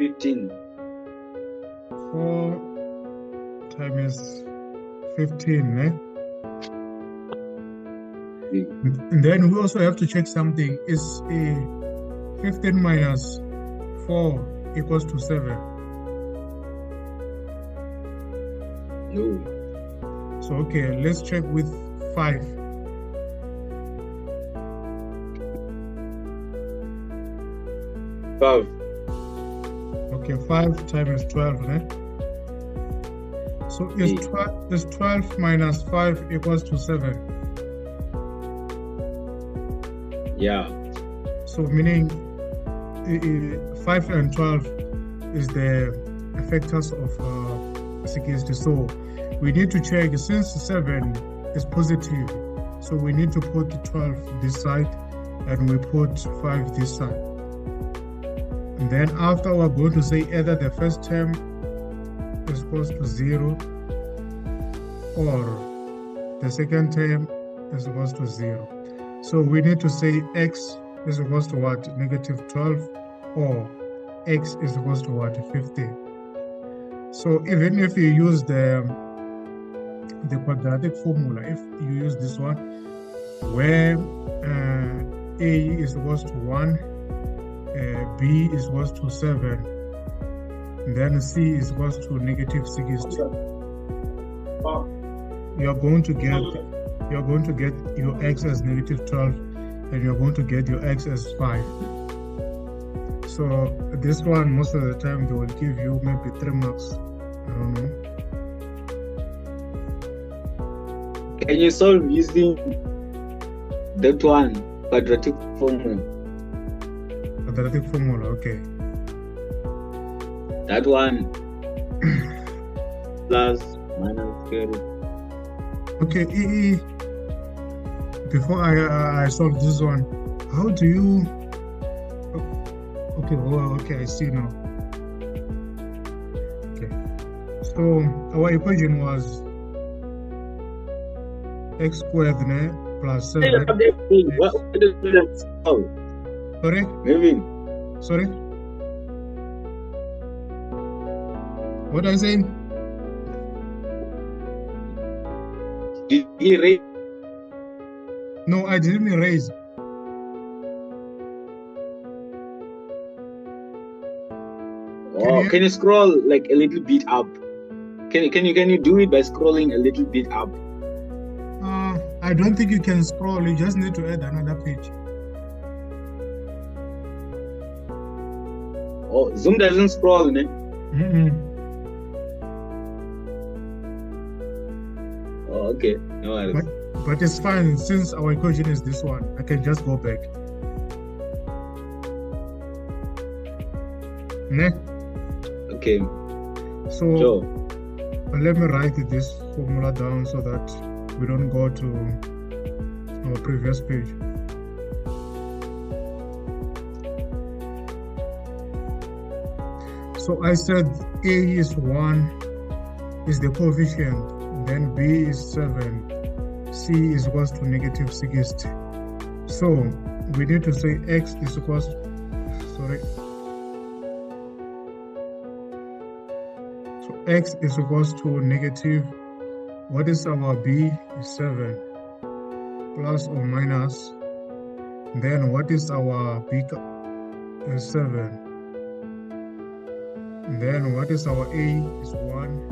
15. 4 times 15, eh? And then we also have to check something. Is 15 minus 4 equals to 7? No. So, okay, let's check with 5. Okay, 5 times 12, eh? So is 12 minus 5 equals to 7? Yeah. So meaning 5 and 12 is the factors of 60. So we need to check, since 7 is positive, so we need to put 12 this side and we put 5 this side. And then after we're going to say either the first term is equals to 0 or the second term is equals to 0. So we need to say x is equals to what? Negative 12, or x is equals to what? 15. So even if you use the quadratic formula, if you use this one, where a is equals to 1, b is equals to 7, then c is equals to negative 60. You're going to get your x as negative 12, and you're going to get your x as 5. So this one, most of the time they will give you maybe 3 marks. I don't know. Can you solve using that one, quadratic formula? Quadratic formula, okay. That one plus minus carry. Okay, before I solve this one, how do you? Okay, oh, okay, I see now. Okay, so our equation was x squared plus 7. Sorry? Maybe. Sorry? What are you saying? Did he raise? No, I didn't erase. Oh, can you scroll like a little bit up? Can you do it by scrolling a little bit up? I don't think you can scroll. You just need to add another page. Oh, Zoom doesn't scroll, ne? Oh, okay. No worries. But it's fine, since our equation is this one. I can just go back. Ne? Okay. So Sure. let me write this formula down so that we don't go to our previous page. So I said A is 1, is the coefficient, then B is 7, C is equals to negative 60. So we need to say X is equals to, so X is equals to negative, what is our B? Is 7, plus or minus, then what is our B? Is 7. Then what is our A? Is 1.